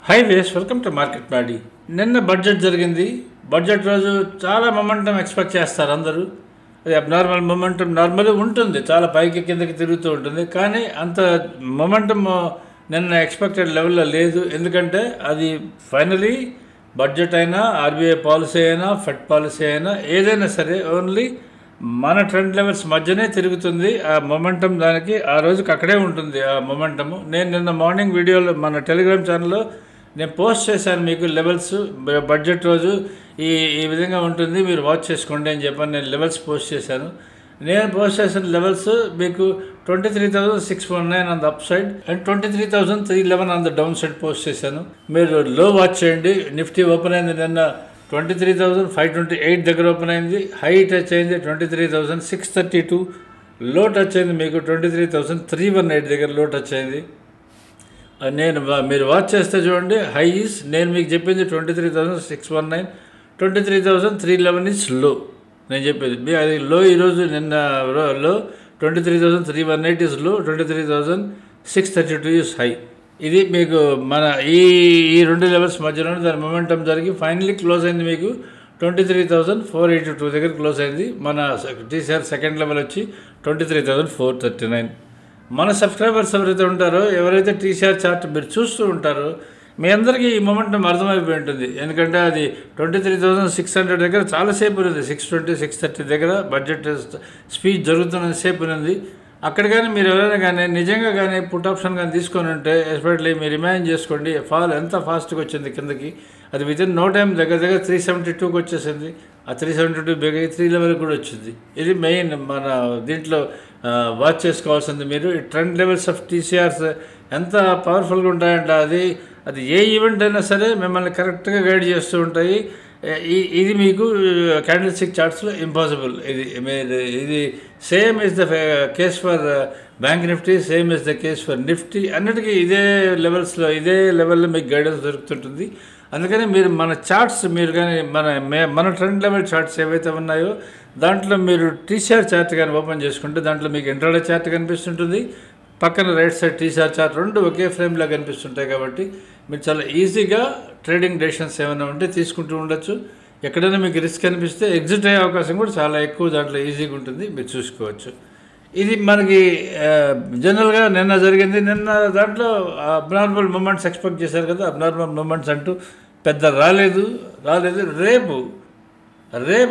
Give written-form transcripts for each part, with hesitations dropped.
High ways welcome to market paddy. నిన్న budget జరిగింది. Budget రోజు చాలా మొమెంటం ఎక్స్పెక్ట్ చేస్తారు అందరూ. అది అబ్నార్మల్ మొమెంటం నార్మల్ ఉంటుంది, చాలా పైకి కిందకి తిరుగుతూ ఉంటుంది. కానీ అంత మొమెంటం నిన్న ఎక్స్పెక్టెడ్ లెవెల్లో లేదు. ఎందుకంటే అది ఫైనలీ బడ్జెట్ అయినా, ఆర్బీఐ పాలసీ అయినా, ఫెడ్ పాలసీ అయినా ఏదైనా సరే ఓన్లీ మన ట్రెండ్ లెవెల్స్ మధ్యనే తిరుగుతుంది. ఆ మొమెంటం దానికి ఆ రోజుకి అక్కడే ఉంటుంది ఆ మొమెంటము. నేను నిన్న మార్నింగ్ వీడియోలో మన టెలిగ్రామ్ ఛానల్లో నేను పోస్ట్ చేశాను, మీకు లెవెల్స్ బడ్జెట్ రోజు ఈ ఈ విధంగా ఉంటుంది, మీరు వాచ్ చేసుకోండి అని చెప్పని నేను లెవెల్స్ పోస్ట్ చేశాను. నేను పోస్ట్ చేసిన లెవెల్స్ మీకు 23,619 on the up side and 23,311 on the down side post చేశాను. మీరు లో వాచ్ చేయండి. నిఫ్టీ ఓపెన్ అయింది నిన్న 23,528 దగ్గర ఓపెన్ అయింది. హై టచ్ అయింది 23,632. లో టచ్ అయింది మీకు 23,318 దగ్గర లో టచ్ అయింది. మీరు వాచ్ చేస్తే చూడండి, హై ఈజ్ నేను మీకు చెప్పింది 23,619, 23,311 ఈజ్ లో. నేను చెప్పేది అది లో. ఈరోజు నిన్న లో 23,318 ఈజ్ లో, 23,632 ఈజ్ హై. ఇది మీకు మన ఈ రెండు లెవెల్స్ మధ్యలోనే దాని మొమెంటం జరిగి ఫైనలీ క్లోజ్ అయింది. మీకు 23,482 దగ్గర క్లోజ్ అయింది. మన టీసీఆర్ సెకండ్ లెవెల్ వచ్చి 23,439. మన సబ్స్క్రైబర్స్ ఎవరైతే ఉంటారో, ఎవరైతే టీసీఆర్ చార్ట్ మీరు చూస్తూ ఉంటారో, మీ అందరికీ ఈ మొమెంటం అర్థమైపోయి ఉంటుంది. ఎందుకంటే అది 23,600 దగ్గర చాలాసేపు ఉంది. 620, 630 దగ్గర బడ్జెట్ స్పీచ్ జరుగుతున్న సేపు ఉంది. అక్కడ కానీ మీరు ఎవరైనా కానీ నిజంగా కానీ పుట్ ఆప్షన్ కానీ తీసుకొని ఉంటే, ఎస్పెషల్లీ మీరు ఇమాజిన్ చేసుకోండి ఫాల్ ఎంత ఫాస్ట్గా వచ్చింది కిందకి. అది వితిన్ నో టైం దగ్గర 372కి వచ్చేసింది. ఆ 372 బెగి 3 లెవెల్కి కూడా వచ్చింది. ఇది మెయిన్ మన దీంట్లో వాచ్ చేసుకోవాల్సింది. మీరు ఈ ట్రెండ్ లెవెల్స్ ఆఫ్ టీసీఆర్స్ ఎంత పవర్ఫుల్గా ఉంటాయంటే అది ఏ ఈవెంట్ అయినా సరే మిమ్మల్ని కరెక్ట్గా గైడ్ చేస్తూ ఉంటాయి. ఇది మీకు క్యాండిల్ స్టిక్ చార్ట్స్లో ఇంపాసిబుల్. ఇది same is the case for bank Nifty, same is the case for Nifty. అన్నిటికీ ఇదే లెవెల్స్లో, ఇదే లెవెల్లో మీకు గైడెన్స్ దొరుకుతుంటుంది. అందుకని మీరు మన చార్ట్స్, మీరు కానీ మన ట్రెండ్ లెవెల్ చార్ట్స్ ఏవైతే ఉన్నాయో దాంట్లో మీరు టీసీఆర్ చార్ట్ కానీ ఓపెన్ చేసుకుంటే దాంట్లో మీకు ఇంట్రాడే చార్ట్ కనిపిస్తుంటుంది, పక్కన రైట్ సైడ్ టీసీఆర్ చార్ట్, రెండు ఒకే ఫ్రేమ్లో కనిపిస్తుంటాయి. కాబట్టి మీరు చాలా ఈజీగా ట్రేడింగ్ డెసిషన్స్ ఏమైనా ఉంటే తీసుకుంటూ ఉండొచ్చు. ఎక్కడైనా మీకు రిస్క్ అనిపిస్తే ఎగ్జిట్ అయ్యే అవకాశం కూడా చాలా ఎక్కువ దాంట్లో ఈజీగా ఉంటుంది, మీరు చూసుకోవచ్చు. ఇది మనకి జనరల్గా నిన్న జరిగింది. నిన్న దాంట్లో అబ్నార్మల్ మూమెంట్స్ ఎక్స్పెక్ట్ చేశారు కదా, అబ్నార్మల్ మూమెంట్స్ అంటూ పెద్ద రాలేదు. రేపు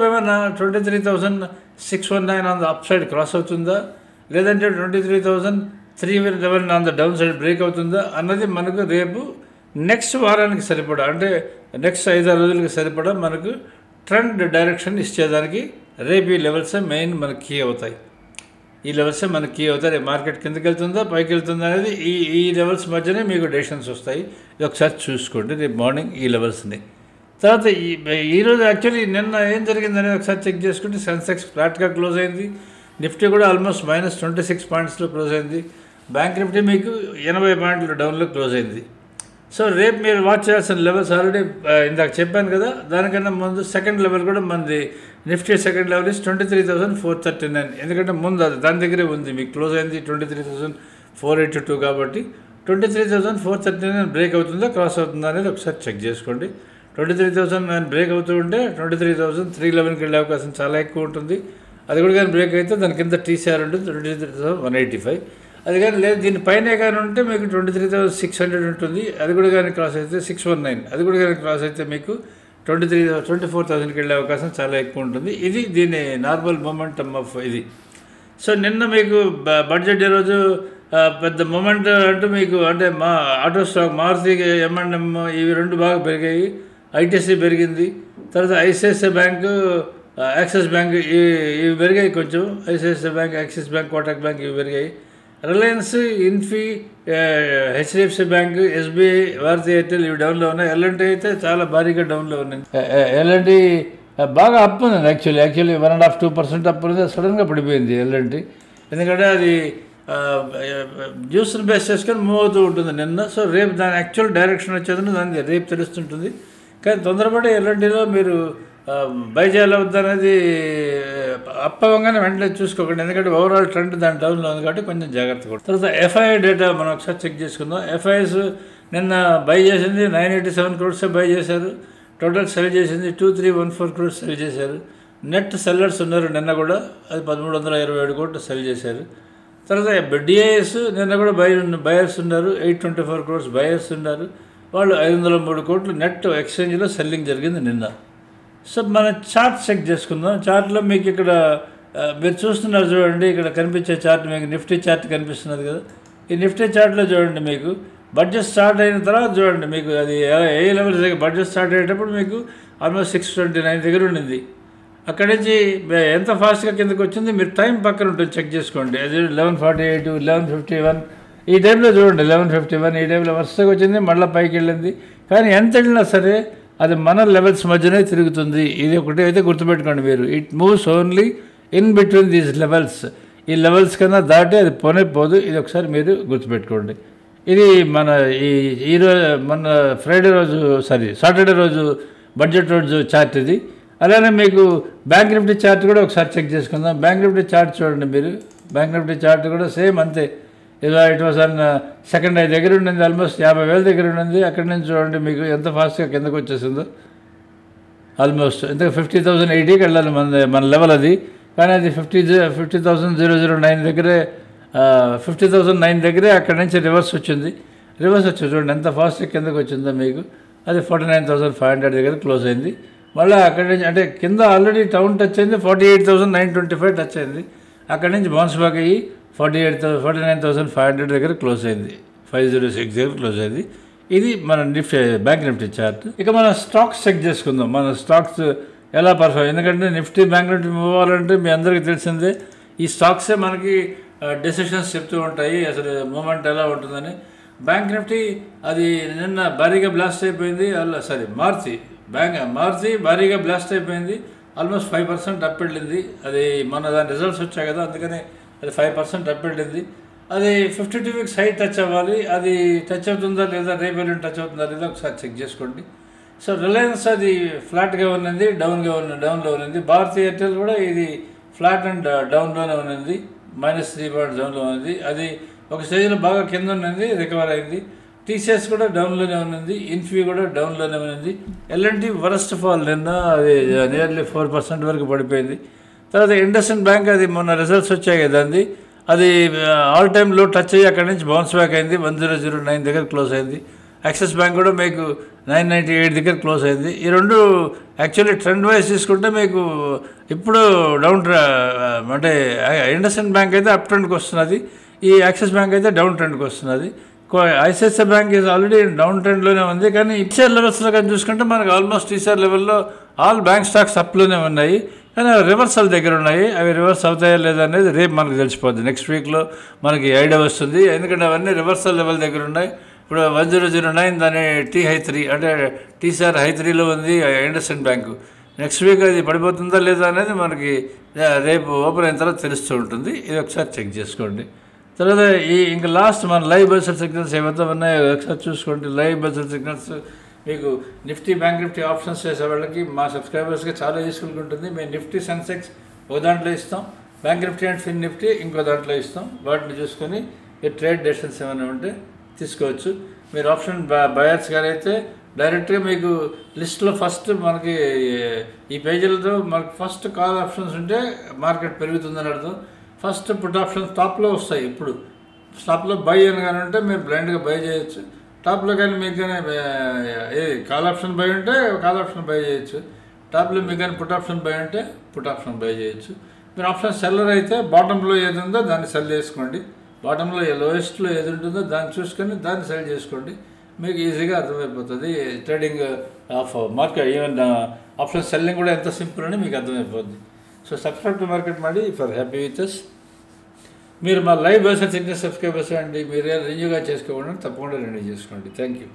ఏమైనా 23,619 on the up side cross అవుతుందా, లేదంటే 23,311 on the down side break అవుతుందా అన్నది మనకు రేపు నెక్స్ట్ వారానికి సరిపడా, అంటే నెక్స్ట్ 5-6 రోజులకి సరిపడా మనకు ట్రెండ్ డైరెక్షన్ ఇచ్చేదానికి రేపు ఈ లెవెల్సే మెయిన్ మనకి కీ అవుతాయి. ఈ లెవెల్సే మనకి కీ అవుతాయి. మార్కెట్ కిందకి వెళ్తుందా పైకి వెళ్తుందా అనేది ఈ లెవెల్స్ మధ్యనే మీకు డెసిషన్స్ వస్తాయి. ఇది ఒకసారి చూసుకోండి రేపు మార్నింగ్ ఈ లెవెల్స్ని. తర్వాత ఈరోజు యాక్చువల్లీ నిన్న ఏం జరిగిందనేది ఒకసారి చెక్ చేసుకుంటే, సెన్సెక్స్ ఫ్లాట్గా క్లోజ్ అయింది. నిఫ్టీ కూడా ఆల్మోస్ట్ -26 పాయింట్స్లో క్లోజ్ అయింది. బ్యాంక్ నిఫ్టీ మీకు 80 పాయింట్లు డౌన్లో క్లోజ్ అయింది. సో రేపు మీరు వాచ్ చేయాల్సిన లెవెల్స్ ఆల్రెడీ ఇందాక చెప్పాను కదా. దానికన్నా ముందు సెకండ్ లెవెల్ కూడా మనది నిఫ్టీ సెకండ్ లెవెల్ ఇస్ 23,439. ఎందుకంటే ముందు దాని దగ్గరే ఉంది, మీకు క్లోజ్ అయింది 23,482. కాబట్టి 23,439 బ్రేక్ అవుతుందా క్రాస్ అవుతుందా అనేది ఒకసారి చెక్ చేసుకోండి. 23,000 బ్రేక్ అవుతూ ఉంటే 23,311కి వెళ్ళే అవకాశం చాలా ఎక్కువ ఉంటుంది. అది కూడా కానీ బ్రేక్ అయితే దాని కింద టీసీఆర్ ఉంటుంది 23,185. అది కానీ లేదు దీనిపైనే కానీ ఉంటే మీకు 23,600 ఉంటుంది. అది కూడా కానీ క్రాస్ అయితే 619. అది కూడా కానీ క్రాస్ అయితే మీకు 24,000కి వెళ్ళే అవకాశం చాలా ఎక్కువ ఉంటుంది. ఇది దీని నార్మల్ మొమెంటమ్ ఆఫ్ ఇది. సో నిన్న మీకు బడ్జెట్ ఈరోజు పెద్ద మొమెంట్ అంటూ మీకు అంటే ఆటో స్టాక్ మారుతి, M&M ఇవి రెండు బాగా పెరిగాయి. ఐటీసీ పెరిగింది. తర్వాత ఐసిఐసిఐ బ్యాంకు, యాక్సిస్ బ్యాంక్ ఇవి పెరిగాయి కొంచెం. ICICI bank, Axis bank, Kotak bank ఇవి పెరిగాయి. Reliance, Infy, HDFC bank, SBI, Bharti Airtel ఇవి డౌన్లో ఉన్నాయి. ఎల్ఎన్టీ అయితే చాలా భారీగా డౌన్లో ఉన్నాయి. ఎల్ఎన్టీ బాగా అప్ ఉంది యాక్చువల్లీ 1.5-2% అప్ ఉంది. సడన్గా పడిపోయింది ఎల్ఎన్టీ. ఎందుకంటే అది న్యూస్ని బేస్ చేసుకొని మూవ్ అవుతూ ఉంటుంది నిన్న. సో రేపు దాని యాక్చువల్ డైరెక్షన్ వచ్చేదని దాన్ని రేపు తెలుస్తుంటుంది. కానీ తొందరపడి ఎల్ఎన్టీలో మీరు బై చేయాలి వద్ద అనేది అప్పవంగానే వెంటనే చూసుకోకండి. ఎందుకంటే ఓవరాల్ ట్రెండ్ దాని డౌన్లో ఉంది కాబట్టి కొంచెం జాగ్రత్త కూడా. తర్వాత ఎఫ్ఐఐ డేటా మనం ఒకసారి చెక్ చేసుకుందాం. ఎఫ్ఐఎస్ నిన్న బై చేసింది 987 crores బై చేశారు. టోటల్ సెల్ చేసింది 2314 crores సెల్ చేశారు. నెట్ సెల్లర్స్ ఉన్నారు నిన్న కూడా, అది 1327 కోట్లు సెల్ చేశారు. తర్వాత డిఐఎస్ నిన్న కూడా బయర్స్ ఉన్నారు, 824 crores బయర్స్ ఉన్నారు. వాళ్ళు 503 కోట్లు నెట్ ఎక్స్చేంజ్లో సెల్లింగ్ జరిగింది నిన్న. సో మన చార్ట్ చెక్ చేసుకుందాం. చార్ట్లో మీకు ఇక్కడ మీరు చూస్తున్నారు చూడండి, ఇక్కడ కనిపించే చార్ట్ మీకు నిఫ్టీ చార్ట్ కనిపిస్తున్నది కదా. ఈ నిఫ్టీ చార్ట్లో చూడండి, మీకు బడ్జెట్ స్టార్ట్ అయిన తర్వాత చూడండి, మీకు అది ఏ లెవెల్ దగ్గర బడ్జెట్ స్టార్ట్ అయ్యేటప్పుడు మీకు ఆల్మోస్ట్ 629 దగ్గర ఉండింది. అక్కడి నుంచి ఎంత ఫాస్ట్గా కిందకి వచ్చింది మీరు టైం పక్కన ఉంటుంది చెక్ చేసుకోండి. అది 1148, 1151 ఈ టైంలో చూడండి, 1151 ఈ టైంలో వరుసగా వచ్చింది, మళ్ళీ పైకి వెళ్ళింది. కానీ ఎంత వెళ్ళినా సరే అది మన లెవెల్స్ మధ్యనే తిరుగుతుంది. ఇది ఒకటి అయితే గుర్తుపెట్టుకోండి మీరు. It moves only in between these levels. ఈ లెవెల్స్ కన్నా దాటి అది పోదు. ఇది ఒకసారి మీరు గుర్తుపెట్టుకోండి. ఇది మన ఈరోజు మన సాటర్డే రోజు బడ్జెట్ రోజు చార్ట్ ఇది. అలానే మీకు బ్యాంక్ నిఫ్టీ చార్ట్ కూడా ఒకసారి చెక్ చేసుకుందాం. బ్యాంక్ నిఫ్టీ చార్ట్ చూడండి మీరు. బ్యాంక్ నిఫ్టీ చార్ట్ కూడా సేమ్ అంతే. It was an second high దగ్గర ఉండింది, ఆల్మోస్ట్ 50,000 దగ్గర ఉండింది. అక్కడి నుంచి చూడండి మీకు ఎంత ఫాస్ట్గా కిందకు వచ్చేసిందో. ఆల్మోస్ట్ ఎంత 50,080కి వెళ్ళాలి మన లెవెల్ అది. కానీ అది 50,009 దగ్గరే 50,009 దగ్గరే అక్కడి నుంచి రివర్స్ వచ్చింది చూడండి ఎంత ఫాస్ట్గా కిందకు వచ్చిందో మీకు. అది 49,500 దగ్గర క్లోజ్ అయింది. మళ్ళీ అక్కడి నుంచి అంటే కింద ఆల్రెడీ టౌన్ టచ్ అయింది, 48,925 టచ్ అయింది. అక్కడి నుంచి బౌన్స్ బ్యాక్ అయ్యి 49,500 దగ్గర క్లోజ్ అయింది, 506 దగ్గర క్లోజ్ అయింది. ఇది మన బ్యాంక్ నిఫ్టీ చార్ట్. ఇక మన స్టాక్స్ చెక్ చేసుకుందాం. మన స్టాక్స్ ఎలా పర్ఫార్మ్, ఎందుకంటే నిఫ్టీ బ్యాంక్ నిఫ్టీ మూవ్ అవ్వాలంటే మీ అందరికీ తెలిసిందే ఈ స్టాక్సే మనకి డెసిషన్స్ చెప్తూ ఉంటాయి అసలు మూమెంట్ ఎలా ఉంటుందని. బ్యాంక్ నిఫ్టీ అది నిన్న భారీగా బ్లాస్ట్ అయిపోయింది. మారుతి భారీగా బ్లాస్ట్ అయిపోయింది. ఆల్మోస్ట్ 5% అప్ వెళ్ళింది. అది మన దాని రిజల్ట్స్ వచ్చాయి కదా, అందుకని అది 5% అప్ వెళ్ళింది. అది 52 వీక్స్ హై టచ్ అవ్వాలి. అది టచ్ అవుతుందా లేదా, రేపు వెళ్ళి టచ్ అవుతుందా లేదా ఒకసారి చెక్ చేసుకోండి. సో రిలయన్స్ అది ఫ్లాట్గా ఉన్నది, డౌన్లో ఉన్నది. భారతీ ఎయిర్టెల్ కూడా ఇది ఫ్లాట్ అండ్ డౌన్లోనే ఉన్నది, -3 డౌన్లో ఉన్నది. అది ఒక స్టేజ్లో బాగా కింద ఉన్నది, రికవర్ అయింది. టీసీఎస్ కూడా డౌన్లోనే ఉన్నది, ఇన్ఫీ కూడా డౌన్లోనే ఉన్నది. ఎల్ఎన్టీ వరస్ట్ ఫాల్ నిన్న అది నియర్లీ 4% వరకు పడిపోయింది. తర్వాత ఇండస్ఇండ్ బ్యాంక్ అది మొన్న రిజల్ట్స్ వచ్చాయి కదా, అది ఆల్ టైమ్ లో టచ్ అయ్యి అక్కడి నుంచి బౌన్స్ బ్యాక్ అయింది, 1009 దగ్గర క్లోజ్ అయింది. యాక్సిస్ బ్యాంక్ కూడా మీకు 998 దగ్గర క్లోజ్ అయింది. ఈ రెండు యాక్చువల్లీ ట్రెండ్ వైజ్ తీసుకుంటే మీకు ఇప్పుడు అంటే ఇండస్ఇండ్ బ్యాంక్ అయితే అప్ ట్రెండ్కి వస్తున్నది, ఈ యాక్సిస్ బ్యాంక్ అయితే డౌన్ ట్రెండ్కి వస్తున్నది. ICICI bank is already down ట్రెండ్లోనే ఉంది. కానీ ఈసారి లెవెల్స్లో కానీ చూసుకుంటే మనకు ఆల్మోస్ట్ ఈసారి లెవెల్లో ఆల్ బ్యాంక్ స్టాక్స్ అప్లోనే ఉన్నాయి, కానీ అవి రివర్సల్ దగ్గర ఉన్నాయి. అవి రివర్స్ అవుతాయా లేదా అనేది రేపు మనకు తెలిసిపోద్ది. నెక్స్ట్ వీక్లో మనకి ఐడియా వస్తుంది, ఎందుకంటే అవన్నీ రివర్సల్ లెవెల్ దగ్గర ఉన్నాయి. ఇప్పుడు 1009 దాని T-High 3 అంటే టీసీఆర్ హై 3లో ఉంది ఇండస్ఇండ్ బ్యాంకు. నెక్స్ట్ వీక్ అది పడిపోతుందా లేదా అనేది మనకి రేపు ఓపెన్ అయిన తర్వాత తెలుస్తూ ఉంటుంది. ఇది ఒకసారి చెక్ చేసుకోండి. తర్వాత ఇంకా లాస్ట్ మన లైవ్ బజర్ సిగ్నల్స్ ఏవైతే ఉన్నాయో ఒకసారి చూసుకోండి. లైవ్ బజర్ సిగ్నల్స్ మీకు నిఫ్టీ బ్యాంక్ నిఫ్టీ ఆప్షన్స్ చేసే వాళ్ళకి మా సబ్స్క్రైబర్స్కి చాలా యూస్ఫుల్గా ఉంటుంది. మేము నిఫ్టీ సెన్సెక్స్ ఒక దాంట్లో ఇస్తాం, bank Nifty and fin Nifty ఇంకో దాంట్లో ఇస్తాం. వాటిని చూసుకొని ఈ ట్రేడ్ డెసిషన్స్ ఏమైనా ఉంటే తీసుకోవచ్చు. మీరు ఆప్షన్ బయర్స్ గారు అయితే డైరెక్ట్గా మీకు లిస్ట్లో ఫస్ట్ మనకి ఈ పేజీలతో మనకి ఫస్ట్ కాల్ ఆప్షన్స్ ఉంటే మార్కెట్ పెరుగుతుందని అర్థం. ఫస్ట్ పుట్ ఆప్షన్స్ టాప్లో వస్తాయి. ఇప్పుడు టాప్లో బై అని కానీ ఉంటే మీరు బ్లైండ్గా బై చేయొచ్చు. టాప్లో కానీ మీకు కానీ కాల్ ఆప్షన్ బై ఉంటే కాల్ ఆప్షన్ బై చేయొచ్చు. టాప్లో మీకు కానీ పుట్ ఆప్షన్ బై ఉంటే పుట్ ఆప్షన్ బై చేయొచ్చు. మీరు ఆప్షన్ సెల్లర్ అయితే బాటంలో ఏది ఉందో దాన్ని సెల్ చేసుకోండి, బాటంలో లోయెస్ట్లో ఏది ఉంటుందో దాన్ని చూసుకొని దాన్ని సెల్ చేసుకోండి. మీకు ఈజీగా అర్థమైపోతుంది trading of market. Even option selling కూడా ఎంత సింపుల్ అని మీకు అర్థమైపోద్ది. సో సబ్స్క్రైబ్ టు మార్కెట్ ಮಾಡಿ ఫర్ హ్యాపీ విత్ us. మీరు మా లైవ్ బజర్ సిగ్నల్ సబ్స్క్రైబర్స్ అండి, మీరు రెన్యూగా చేసుకోకుండా తప్పకుండా రెన్యూ చేసుకోండి. Thank you.